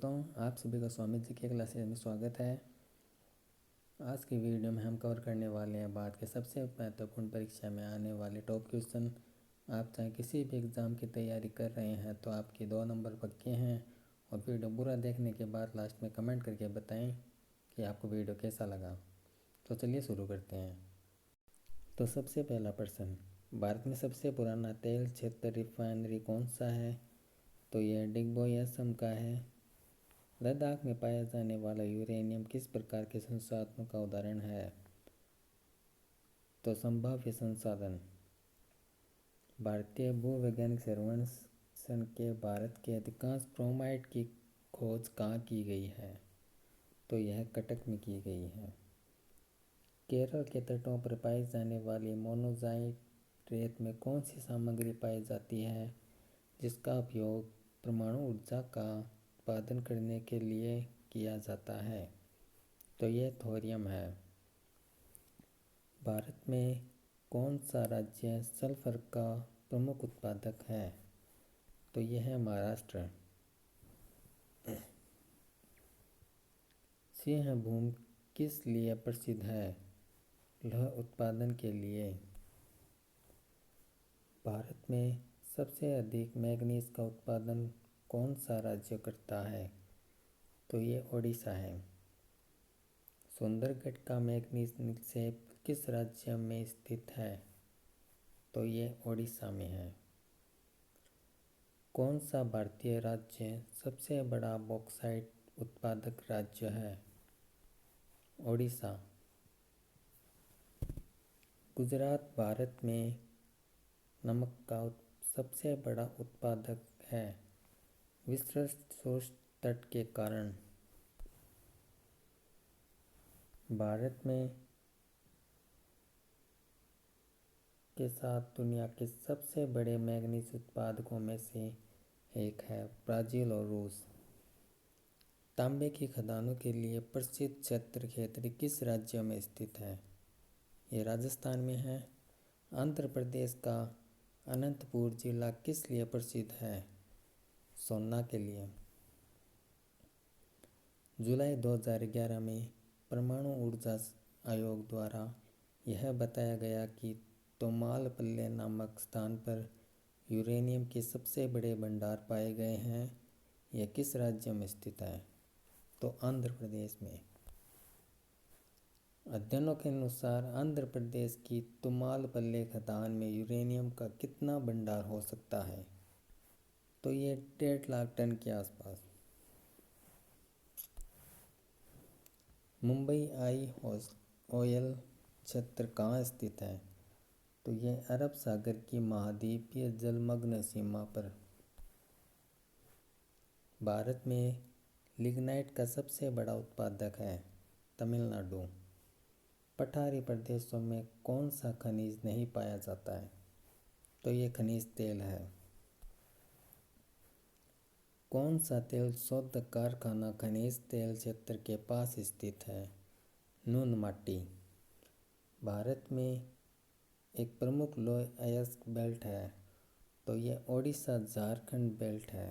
दोस्तों, आप सभी का स्वामी जी के क्लासेस में स्वागत है। आज की वीडियो में हम कवर करने वाले हैं भारत के सबसे महत्वपूर्ण परीक्षा में आने वाले टॉप क्वेश्चन। आप चाहे किसी भी एग्ज़ाम की तैयारी कर रहे हैं तो आपके 2 नंबर पक्के हैं। और वीडियो पूरा देखने के बाद लास्ट में कमेंट करके बताएं कि आपको वीडियो कैसा लगा। तो चलिए शुरू करते हैं। तो सबसे पहला प्रश्न, भारत में सबसे पुराना तेल क्षेत्र रिफाइनरी कौन सा है? तो यह डिगबोई असम का है। लद्दाख में पाया जाने वाला यूरेनियम किस प्रकार के संसाधनों का उदाहरण है? तो संभाव्य संसाधन। भारतीय भूवैज्ञानिक सर्वेक्षण के भारत के अधिकांश क्रोमाइट की खोज कहाँ की गई है? तो यह कटक में की गई है। केरल के तटों पर पाई जाने वाली मोनोज़ाइट रेत में कौन सी सामग्री पाई जाती है जिसका उपयोग परमाणु ऊर्जा का उत्पादन करने के लिए किया जाता है? तो यह थोरियम है। भारत में कौन सा राज्य सल्फर का प्रमुख उत्पादक है? तो यह है महाराष्ट्र। सिंहभूम किस लिए प्रसिद्ध है? लौह उत्पादन के लिए। भारत में सबसे अधिक मैंगनीज का उत्पादन कौन सा राज्य करता है? तो ये ओडिशा है। सुंदरगढ़ का मैंगनीज निक्षेप किस राज्य में स्थित है? तो ये ओडिशा में है। कौन सा भारतीय राज्य सबसे बड़ा बॉक्साइट उत्पादक राज्य है? ओडिशा। गुजरात भारत में नमक का सबसे बड़ा उत्पादक है विस्तृत शुष्क तट के कारण। भारत में के साथ दुनिया के सबसे बड़े मैंगनीज उत्पादकों में से एक है ब्राज़ील और रूस। तांबे की खदानों के लिए प्रसिद्ध क्षेत्र क्षेत्र किस राज्य में स्थित है? ये राजस्थान में है। आंध्र प्रदेश का अनंतपुर जिला किस लिए प्रसिद्ध है? सोना के लिए। जुलाई 2011 में परमाणु ऊर्जा आयोग द्वारा यह बताया गया कि तोमालपल्ले नामक स्थान पर यूरेनियम के सबसे बड़े भंडार पाए गए हैं। यह किस राज्य में स्थित है? तो आंध्र प्रदेश में। अध्ययनों के अनुसार आंध्र प्रदेश की तुमालपल्ले खदान में यूरेनियम का कितना भंडार हो सकता है? तो ये 1.5 लाख टन के आसपास। मुंबई आई ऑयल क्षेत्र कहाँ स्थित है? तो यह अरब सागर की महाद्वीपीय जलमग्न सीमा पर। भारत में लिग्नाइट का सबसे बड़ा उत्पादक है तमिलनाडु। पठारी प्रदेशों में कौन सा खनिज नहीं पाया जाता है? तो ये खनिज तेल है। कौन सा तेल शोध कारखाना खनिज तेल क्षेत्र के पास स्थित है? नून माटी। भारत में एक प्रमुख लौह अयस्क बेल्ट है तो यह ओडिशा झारखंड बेल्ट है।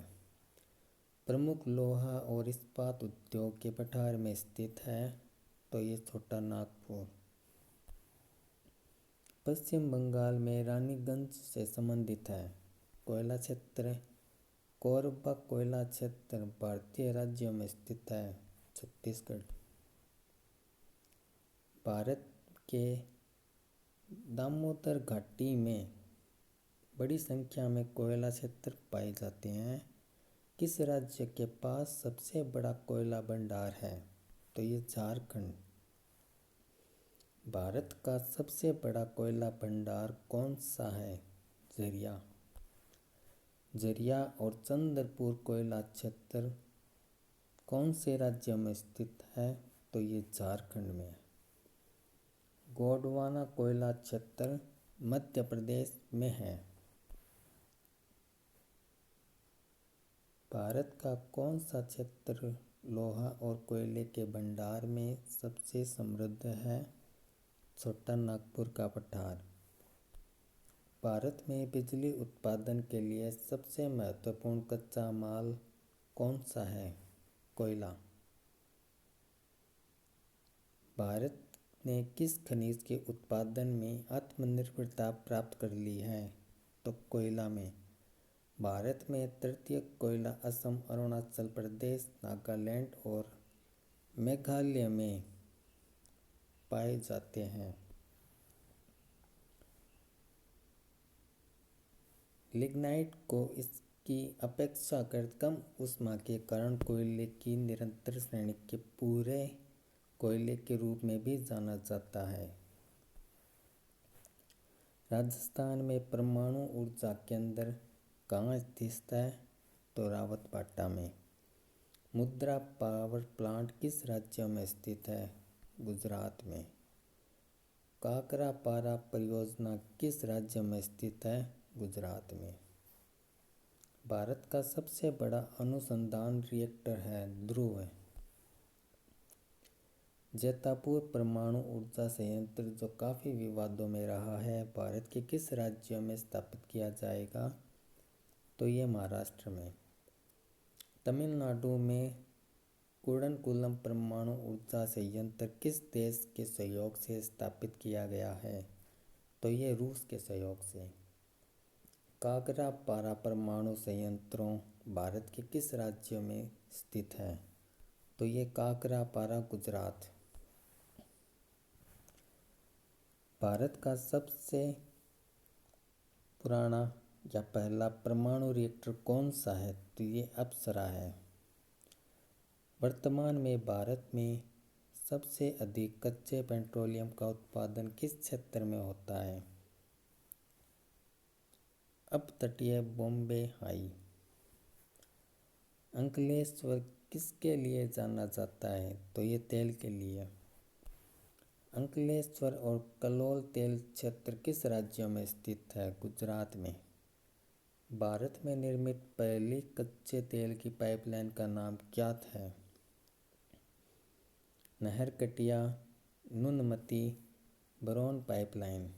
प्रमुख लोहा और इस्पात उद्योग के पठार में स्थित है तो ये छोटा नागपुर। पश्चिम बंगाल में रानीगंज से संबंधित है। कोयला क्षेत्र कोरबा कोयला क्षेत्र भारतीय राज्यों में स्थित है छत्तीसगढ़। भारत के दामोदर घाटी में बड़ी संख्या में कोयला क्षेत्र पाए जाते हैं। किस राज्य के पास सबसे बड़ा कोयला भंडार है? तो ये झारखंड। भारत का सबसे बड़ा कोयला भंडार कौन सा है? झरिया और चंद्रपुर कोयला क्षेत्र कौन से राज्य में स्थित है? तो ये झारखंड में है। गोंडवाना कोयला क्षेत्र मध्य प्रदेश में है। भारत का कौन सा क्षेत्र लोहा और कोयले के भंडार में सबसे समृद्ध है? छोटा नागपुर का पठार। भारत में बिजली उत्पादन के लिए सबसे महत्वपूर्ण कच्चा माल कौन सा है? कोयला। भारत ने किस खनिज के उत्पादन में आत्मनिर्भरता प्राप्त कर ली है? तो कोयला में। भारत में तृतीय कोयला असम, अरुणाचल प्रदेश, नागालैंड और मेघालय में पाए जाते हैं। लिग्नाइट को इसकी अपेक्षाकृत कम ऊष्मा के कारण कोयले की निरंतर श्रेणी के पूरे कोयले के रूप में भी जाना जाता है। राजस्थान में परमाणु ऊर्जा केंद्र कहाँ स्थित है? तो रावतबाटा में। मुद्रा पावर प्लांट किस राज्य में स्थित है? गुजरात में। काकरापारा परियोजना किस राज्य में स्थित है? गुजरात में। भारत का सबसे बड़ा अनुसंधान रिएक्टर है ध्रुव। जैतापुर परमाणु ऊर्जा संयंत्र, जो काफ़ी विवादों में रहा है, भारत के किस राज्य में स्थापित किया जाएगा? तो ये महाराष्ट्र में। तमिलनाडु में कूडनकुलम परमाणु ऊर्जा संयंत्र किस देश के सहयोग से स्थापित किया गया है? तो ये रूस के सहयोग से। काकरापारा परमाणु संयंत्रों भारत के किस राज्य में स्थित है? तो ये काकरापारा गुजरात। भारत का सबसे पुराना या पहला परमाणु रिएक्टर कौन सा है? तो ये अप्सरा है। वर्तमान में भारत में सबसे अधिक कच्चे पेट्रोलियम का उत्पादन किस क्षेत्र में होता है? अपतटीय बॉम्बे हाई। अंकलेश्वर किसके लिए जाना जाता है? तो ये तेल के लिए। अंकलेश्वर और कलोल तेल क्षेत्र किस राज्य में स्थित है? गुजरात में। भारत में निर्मित पहली कच्चे तेल की पाइपलाइन का नाम क्या है? नहरकटिया नुनमती बरौन पाइपलाइन।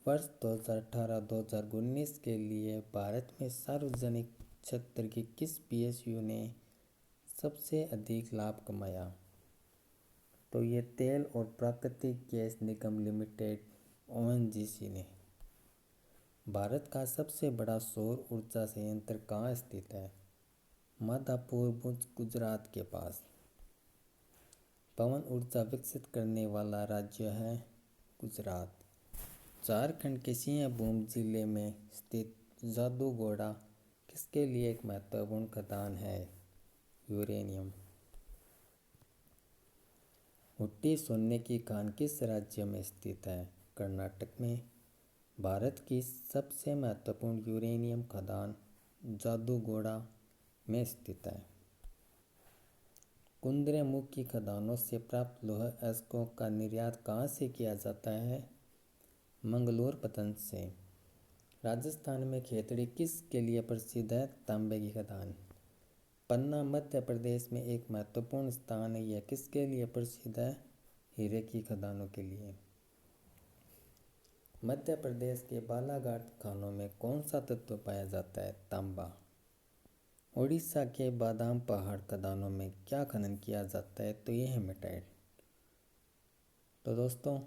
वर्ष 2018-2019 के लिए भारत में सार्वजनिक क्षेत्र की किस पीएसयू ने सबसे अधिक लाभ कमाया? तो ये तेल और प्राकृतिक गैस निगम लिमिटेड ओएनजीसी ने। भारत का सबसे बड़ा सौर ऊर्जा संयंत्र कहाँ स्थित है? माधापुर भुज, गुजरात के पास। पवन ऊर्जा विकसित करने वाला राज्य है गुजरात। झारखंड के सिंहभूम जिले में स्थित जादूगोड़ा किसके लिए एक महत्वपूर्ण खदान है? यूरेनियम। हुट्टी सोने की खान किस राज्य में स्थित है? कर्नाटक में। भारत की सबसे महत्वपूर्ण यूरेनियम खदान जादूगोड़ा में स्थित है। कुद्रेमुख की खदानों से प्राप्त लौह अयस्कों का निर्यात कहाँ से किया जाता है? मंगलोर पतन से। राजस्थान में खेतड़ी किसके लिए प्रसिद्ध है? तांबे की खदान। पन्ना मध्य प्रदेश में एक महत्वपूर्ण स्थान है, यह किसके लिए प्रसिद्ध है? हीरे की खदानों के लिए। मध्य प्रदेश के बालाघाट खानों में कौन सा तत्व पाया जाता है? तांबा। उड़ीसा के बादाम पहाड़ खदानों में क्या खनन किया जाता है? तो ये हेमेटाइट। तो दोस्तों,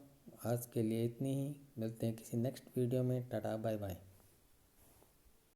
आज के लिए इतनी ही। मिलते हैं किसी नेक्स्ट वीडियो में। Tata bye bye.